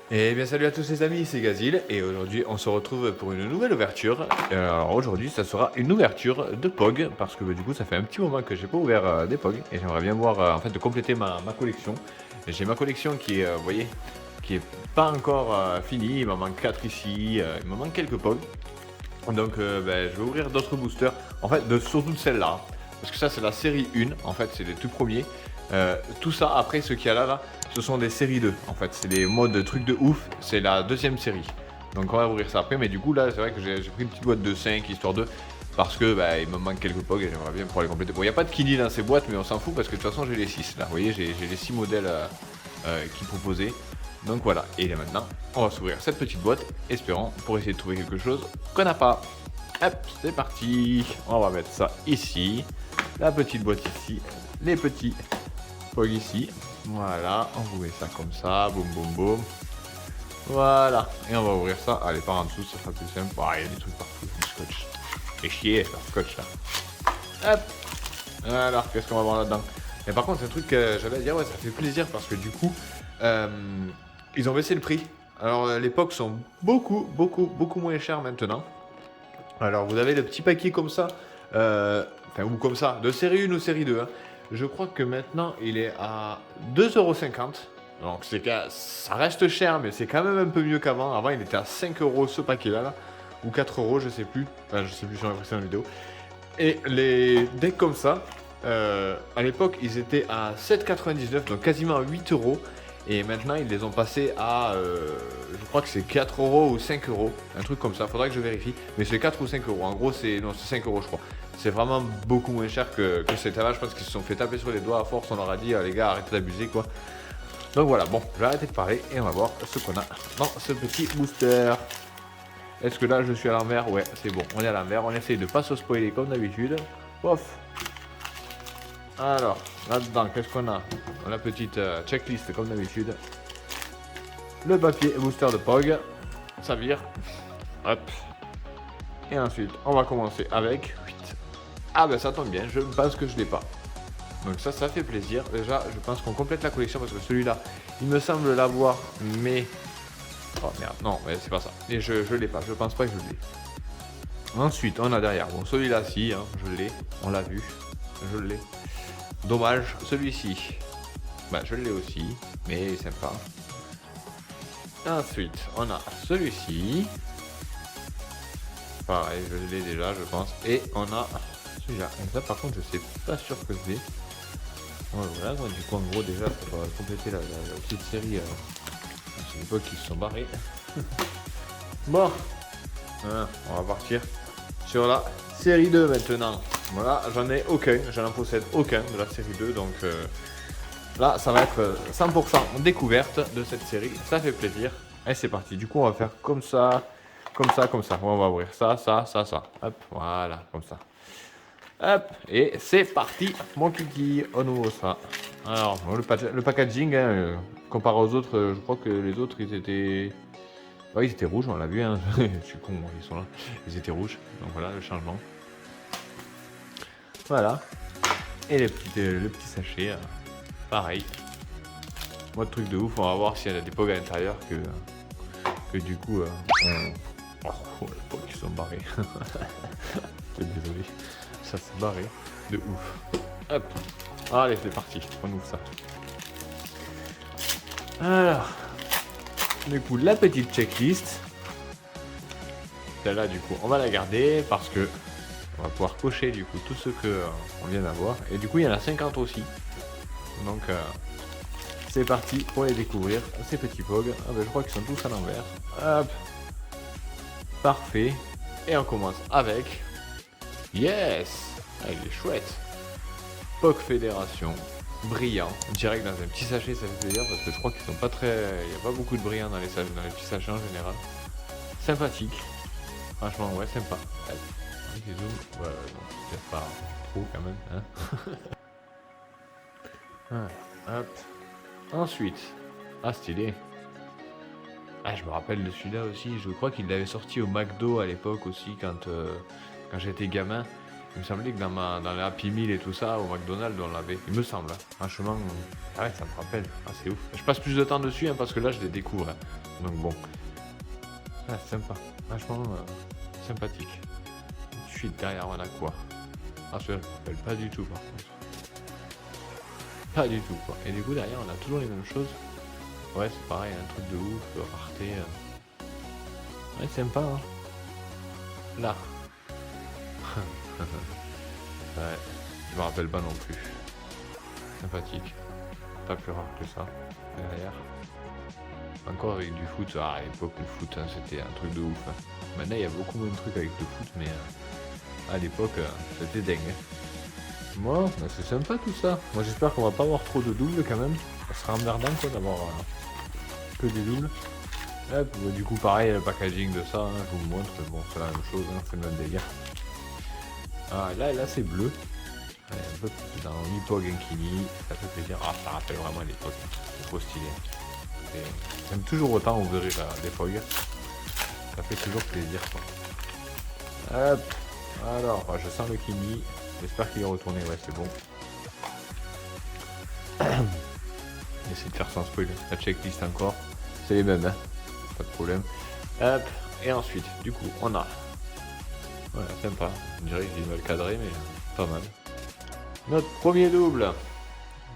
Et bien salut à tous les amis, c'est Gazil et aujourd'hui on se retrouve pour une nouvelle ouverture. Alors aujourd'hui ça sera une ouverture de POG parce que du coup ça fait un petit moment que j'ai pas ouvert des POG et j'aimerais bien voir en fait de compléter ma collection. J'ai ma collection qui est, vous voyez, qui est pas encore finie, il m'en manque 4 ici, il me manque quelques POG. Donc je vais ouvrir d'autres boosters, en fait surtout de celle-là, parce que ça c'est la série 1, en fait c'est les tout premiers. Tout ça après ce qu'il y a là, ce sont des séries 2, en fait c'est des modes trucs de ouf, c'est la deuxième série. Donc on va ouvrir ça après, mais du coup là c'est vrai que j'ai pris une petite boîte de 5 histoire de... Parce que il me manque quelques POG et j'aimerais bien pouvoir les compléter. Bon, il n'y a pas de Kini dans ces boîtes, mais on s'en fout parce que de toute façon j'ai les 6 là. Vous voyez, j'ai les 6 modèles qui proposaient. Donc voilà, et là maintenant, on va s'ouvrir cette petite boîte, espérant pour essayer de trouver quelque chose qu'on n'a pas. Hop, c'est parti. On va mettre ça ici, la petite boîte ici, les petits POG ici. Voilà, on vous met ça comme ça, boum boum boum. Voilà, et on va ouvrir ça. Allez, par en dessous, ça sera plus simple. Il y a des trucs partout, du scotch. Fait chier, le scotch là. Hop. Alors, qu'est-ce qu'on va voir là-dedans? Et par contre, c'est un truc que j'avais à dire, ouais, ça fait plaisir parce que du coup, ils ont baissé le prix. Alors, les POC sont beaucoup moins chers maintenant. Alors, vous avez le petit paquet comme ça, ou comme ça, de série 1 ou série 2. Hein. Je crois que maintenant, il est à 2,50 €. Donc, ça reste cher, mais c'est quand même un peu mieux qu'avant. Avant, il était à 5 € ce paquet-là, là, ou 4 €, je sais plus. Enfin, je sais plus, sur la précédente vidéo. Et les decks comme ça, à l'époque, ils étaient à 7,99, donc quasiment à 8 €. Et maintenant, ils les ont passés à, je crois que c'est 4 € ou 5 €, un truc comme ça. Faudrait que je vérifie, mais c'est 4 ou 5 €. En gros, c'est 5 € je crois. C'est vraiment beaucoup moins cher que cet avant. Je pense qu'ils se sont fait taper sur les doigts à force. On leur a dit, les gars, arrêtez d'abuser, quoi. Donc voilà, bon, je vais arrêter de parler et on va voir ce qu'on a dans ce petit booster. Est-ce que là, je suis à l'envers? Ouais, c'est bon, on est à l'envers. On essaye de pas se spoiler comme d'habitude. Pof. Alors, là-dedans, qu'est-ce qu'on a? La petite checklist comme d'habitude. Le papier booster de POG. Ça vire. Hop. Et ensuite, on va commencer avec... Ah ben ça tombe bien, je pense que je l'ai pas. Donc ça fait plaisir. Déjà, je pense qu'on complète la collection parce que celui-là, il me semble l'avoir, mais... Oh merde, non, mais c'est pas ça. Et je l'ai pas, je pense pas que je l'ai. Ensuite, on a derrière, bon, celui-là, si, hein, je l'ai, on l'a vu, je l'ai. Dommage, celui-ci, je l'ai aussi, mais sympa. Ensuite, on a celui-ci. Pareil, je l'ai déjà, je pense. Et on a celui-là. Et ça, par contre, je sais pas sûr que je l'ai. Voilà, du coup, en gros, déjà, pour compléter la petite série, c'est des potes qui se sont barrés. Bon, voilà, on va partir sur la série 2 maintenant. Voilà, j'en ai aucun, je n'en possède aucun de la série 2, donc là, ça va être 100% découverte de cette série, ça fait plaisir. Et c'est parti, du coup, on va faire comme ça, comme ça, comme ça. On va ouvrir ça, ça, ça, ça. Hop, voilà, comme ça. Hop, et c'est parti, mon kiki, on ouvre ça. Alors, le packaging, hein, comparé aux autres, je crois que les autres, ils étaient... Ouais, ils étaient rouges, on l'a vu, hein. Je suis con, ils sont là. Ils étaient rouges, donc voilà le changement. Voilà. Et le petit sachet, pareil. Moi, le truc de ouf, on va voir s'il y a des pogs à l'intérieur que du coup, Oh, les pogs qui sont barrés. Désolé, ça s'est barré de ouf. Hop. Allez, c'est parti, on ouvre ça. Alors, du coup, la petite checklist. Celle-là, du coup, on va la garder parce que on va pouvoir cocher du coup tout ce que on vient d'avoir. Et du coup, il y en a 50 aussi. Donc, c'est parti pour les découvrir, ces petits pogs. Ah ben, je crois qu'ils sont tous à l'envers. Hop. Parfait. Et on commence avec... Yes. Ah, il est chouette. POG Fédération. Brillant. Direct dans un petit sachet, ça fait plaisir parce que je crois qu'ils sont pas très... Il n'y a pas beaucoup de brillant dans les petits sachets en général. Sympathique. Franchement, ouais, sympa. Ouais, bon, peut-être pas trop quand même. Hein. Hop. Ensuite. Ah, stylé. Ah, je me rappelle de celui-là aussi. Je crois qu'il l'avait sorti au McDo à l'époque aussi quand j'étais gamin. Il me semblait que dans les Happy Meal et tout ça, au McDonald's, on l'avait. Il me semble. Franchement, ouais, ça me rappelle. Ah, c'est ouf. Je passe plus de temps dessus parce que là, je les découvre. Donc bon. Ah, sympa. Franchement, sympathique. Ensuite, derrière, on a quoi? Ah, celui-là, je me rappelle pas du tout, par contre. Pas du tout, quoi. Et du coup, derrière, on a toujours les mêmes choses. Ouais, c'est pareil, un truc de ouf, rareté. Ouais, sympa, hein. Là. Ouais, je me rappelle pas non plus. Sympathique. Pas plus rare que ça. Derrière. Encore avec du foot. Ah, à l'époque, le foot, hein, c'était un truc de ouf. Hein. Maintenant, il y a beaucoup moins de trucs avec le foot, mais à l'époque, c'était dingue. Hein. Moi, bah, c'est sympa tout ça. Moi, j'espère qu'on va pas avoir trop de doubles quand même. Ça sera emmerdant quoi d'avoir que des doubles. Hop, bah, du coup, pareil, le packaging de ça, hein, je vous le montre. Bon, c'est la même chose, hein, c'est le même délire. Ah, là c'est bleu. Ouais, un peu plus dans mi-pog Ankini, ça fait plaisir. Ah, ça rappelle vraiment l'époque. C'est trop stylé. J'aime toujours autant ouvrir des Pog. Ça fait toujours plaisir quoi. Hop. Alors, je sens le Kini. J'espère qu'il est retourné. Ouais, c'est bon. Essayer de faire sans spoil. La checklist encore. C'est les mêmes, hein. Pas de problème. Hop. Et ensuite, du coup, on a. Voilà, sympa. On dirait que j'ai mal cadré, mais pas mal. Notre premier double.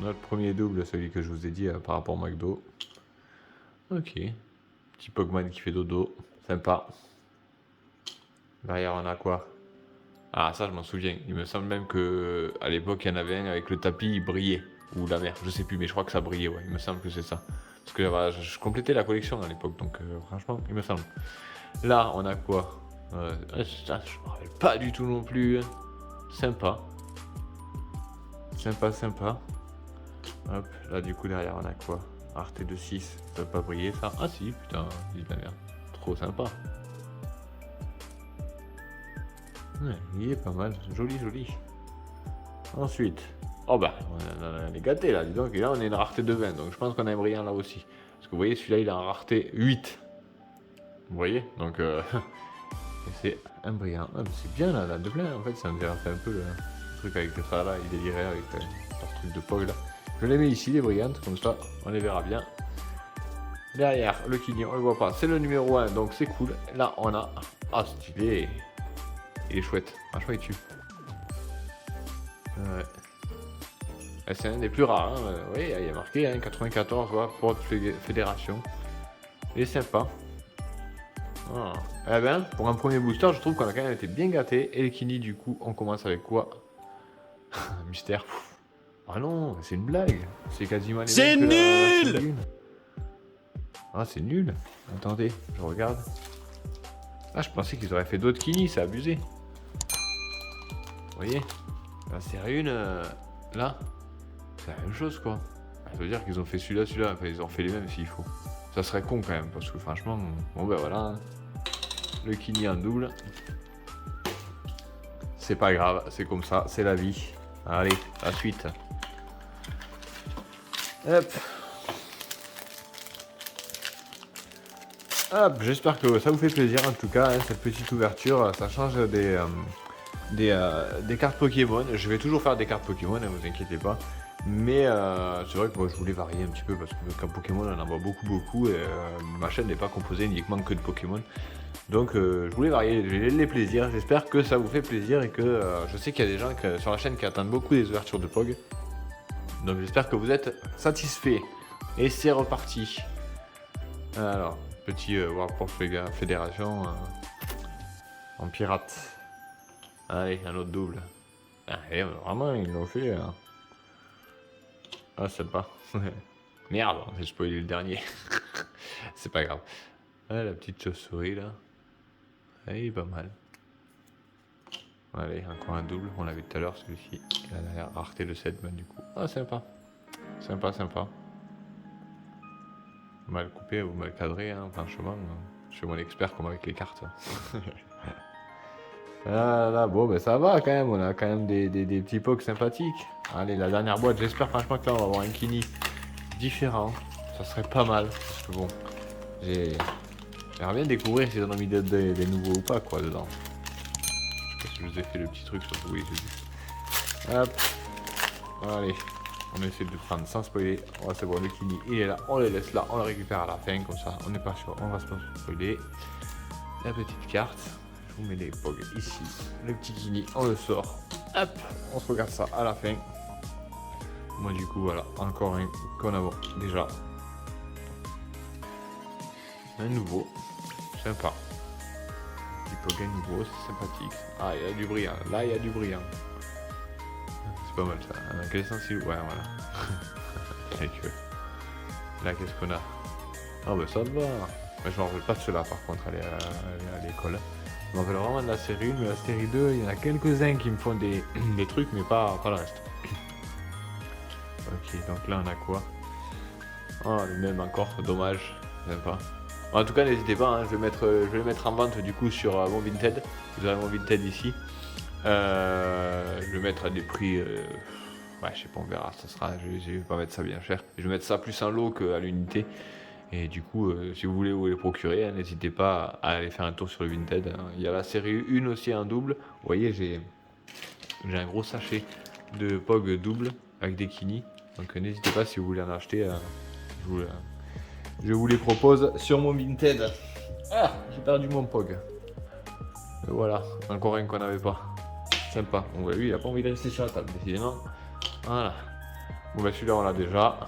Notre premier double, celui que je vous ai dit par rapport au McDo. Ok. Petit Pogman qui fait dodo. Sympa. Derrière, on a quoi? Ah, ça, je m'en souviens. Il me semble même que à l'époque, il y en avait un avec le tapis, il brillait. Ou la mer, je sais plus, mais je crois que ça brillait, ouais. Il me semble que c'est ça. Parce que voilà, je complétais la collection à l'époque, donc franchement, il me semble. Là, on a quoi? Ça, je me rappelle pas du tout non plus. Sympa. Sympa, sympa. Hop, là, du coup, derrière, on a quoi? Rareté de 6, ça peut pas briller ça. Ah si, putain, dis de la merde. Trop sympa. Ouais, il est pas mal, joli, joli. Ensuite, oh bah, on est gâté là, dis donc, et là on a une rareté de 20, donc je pense qu'on a un brillant là aussi. Parce que vous voyez, celui-là il a une rareté 8. Vous voyez? Donc, c'est un brillant. Ah, c'est bien là, de plein en fait, ça me fait un peu le truc avec ça là, il délirait avec leur truc de Pog là. Je les mets ici, les brillantes, comme ça, on les verra bien. Derrière, le Kini, on le voit pas, c'est le numéro 1, donc c'est cool. Là, on a... Ah, stylé. Il est chouette, franchement il tue. Ouais. C'est un des plus rares, hein. Oui, il y a marqué hein, 94, voilà, pour fédération. Il est sympa. Oh. Eh ben, pour un premier booster, je trouve qu'on a quand même été bien gâté. Et le Kini, du coup, on commence avec quoi? Mystère. Ah non, c'est une blague. C'est quasiment les C'est nul. Ah, c'est nul. Attendez, je regarde. Ah, je pensais qu'ils auraient fait d'autres Kini, c'est abusé. Vous voyez? La série 1, là, c'est la même chose quoi. Ça veut dire qu'ils ont fait celui-là, celui-là. Enfin, ils ont fait les mêmes s'il faut. Ça serait con quand même, parce que franchement, bon ben voilà. Le Kini en double. C'est pas grave, c'est comme ça, c'est la vie. Allez, la suite. Hop. Hop, j'espère que ça vous fait plaisir en tout cas, hein, cette petite ouverture. Ça change des cartes Pokémon. Je vais toujours faire des cartes Pokémon, ne vous inquiétez pas. Mais c'est vrai que moi je voulais varier un petit peu parce que comme Pokémon on en voit beaucoup et ma chaîne n'est pas composée uniquement que de Pokémon. Donc je voulais varier les plaisirs. J'espère que ça vous fait plaisir et que je sais qu'il y a des gens sur la chaîne qui attendent beaucoup des ouvertures de Pog. Donc j'espère que vous êtes satisfaits. Et c'est reparti. Alors, petit Warport Fédération en pirate. Allez, un autre double. Ah, et vraiment, ils l'ont fait. Ah, sympa. Merde, j'ai spoilé le dernier. C'est pas grave. Ah, la petite chauve-souris là. Ah, il est pas mal. Allez, encore un double. On l'a vu tout à l'heure celui-ci. Il a rareté le 7, du coup. Ah, sympa. Sympa, sympa. Mal coupé ou mal cadré, hein, franchement. Je suis mon expert comme avec les cartes. Ah là, bon, ben ça va quand même, on a quand même des petits poks sympathiques. Allez, la dernière boîte, j'espère franchement que là on va avoir un Kini différent. Ça serait pas mal, parce que bon, j'aimerais bien découvrir s'ils en ont mis des nouveaux ou pas, quoi, dedans. Parce que je vous ai fait le petit truc surtout, oui, j'ai vu. Hop. Allez. On essaie de prendre sans spoiler. Oh, c'est bon, le Kini, il est là. On le laisse là. On le récupère à la fin. Comme ça, on n'est pas sûr. On va se spoiler. La petite carte. Je vous mets les pogs ici. Le petit Kini, on le sort. Hop. On se regarde ça à la fin. Moi, du coup, voilà. Encore un qu'on a déjà. Un nouveau. Sympa. Petit pog nouveau. C'est sympathique. Ah, il y a du brillant. Là, il y a du brillant. C'est pas mal ça. Quel sens il... Ouais, voilà. Là, qu'est-ce qu'on a? Ah bah ça va. Mais je m'en rappelle pas de ceux-là par contre, aller à l'école. Je m'en rappelle vraiment de la série 1, mais la série 2, il y en a quelques-uns qui me font des trucs, mais pas le reste. Ok, donc là on a quoi? Ah, le même encore, dommage. Sympa. En tout cas, n'hésitez pas, hein, je vais le mettre en vente du coup sur mon Vinted. Vous aurez mon Vinted ici. Je vais mettre à des prix, ouais, je sais pas, on verra, ça sera, je vais pas mettre ça bien cher. Je vais mettre ça plus en lot qu'à l'unité. Et du coup, si vous voulez vous les procurer, hein, n'hésitez pas à aller faire un tour sur le Vinted. Hein. Il y a la série 1 aussi en double. Vous voyez, j'ai un gros sachet de POG double avec des Kini. Donc n'hésitez pas si vous voulez en acheter, je vous les propose sur mon Vinted. Ah, j'ai perdu mon POG. Et voilà, encore un qu'on n'avait pas. Sympa. Bon bah lui il a pas envie de rester sur la table décidément. Voilà. Bon bah celui-là on l'a déjà.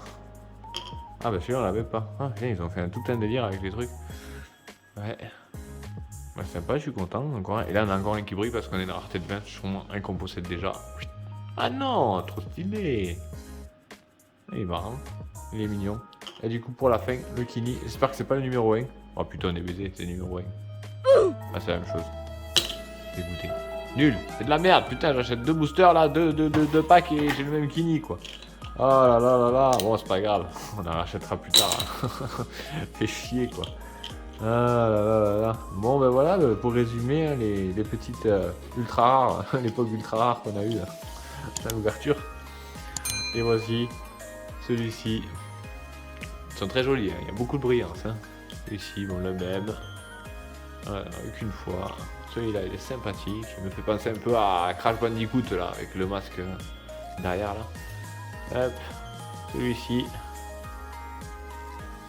Ah bah celui-là on l'avait pas. Ah viens, ils ont fait tout un délire avec les trucs. Ouais. Bah sympa, je suis content encore. Et là on a encore un qui brille parce qu'on est dans la rareté de 20. Sûrement un qu'on possède déjà. Ah non, trop stylé. Il est marrant. Il est mignon. Et du coup pour la fin, le Kini. J'espère que c'est pas le numéro 1. Oh putain on est baisé, c'est le numéro 1. Ah c'est la même chose. Dégoûté. Nul, c'est de la merde, putain, j'achète 2 boosters là, 2 packs et j'ai le même Kini quoi. Oh là là là là, bon c'est pas grave, on en rachètera plus tard. Hein. Fait chier quoi. Ah là là là là. Bon ben voilà, pour résumer, hein, les petites ultra rares, l'époque ultra rare qu'on a eu là, à l'ouverture. Et voici, celui-ci. Ils sont très jolis, hein. Il y a beaucoup de brillance. Hein. Celui-ci, bon le même. Voilà, qu'une fois. Celui-là il est sympathique, il me fait penser un peu à Crash Bandicoot là, avec le masque derrière là. Hop, celui-ci,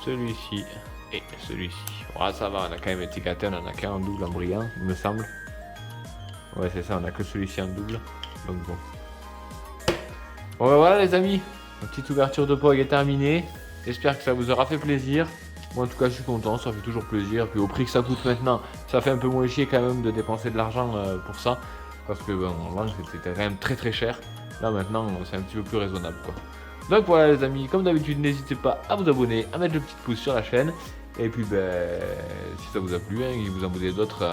celui-ci et celui-ci. Voilà, ça va, on a quand même été gâtés, on en a qu'un en double en brillant, il me semble. Ouais c'est ça, on a que celui-ci en double, donc bon. Bon ben voilà les amis, la petite ouverture de POG est terminée. J'espère que ça vous aura fait plaisir. Moi en tout cas je suis content, ça fait toujours plaisir. Puis au prix que ça coûte maintenant, ça fait un peu moins chier quand même de dépenser de l'argent pour ça. Parce que bon, avant c'était quand même très cher. Là maintenant c'est un petit peu plus raisonnable quoi. Donc voilà les amis, comme d'habitude n'hésitez pas à vous abonner, à mettre le petit pouce sur la chaîne. Et puis ben, si ça vous a plu, hein, et vous en voulez d'autres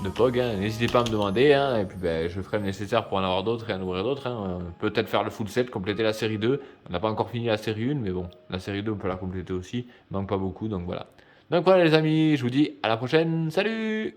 de POG, hein, n'hésitez pas à me demander. Hein, et puis ben, je ferai le nécessaire pour en avoir d'autres et en ouvrir d'autres. Hein. Peut-être faire le full set, compléter la série 2. On n'a pas encore fini la série 1, mais bon, la série 2 on peut la compléter aussi. Il manque pas beaucoup, donc voilà. Donc voilà les amis, je vous dis à la prochaine. Salut!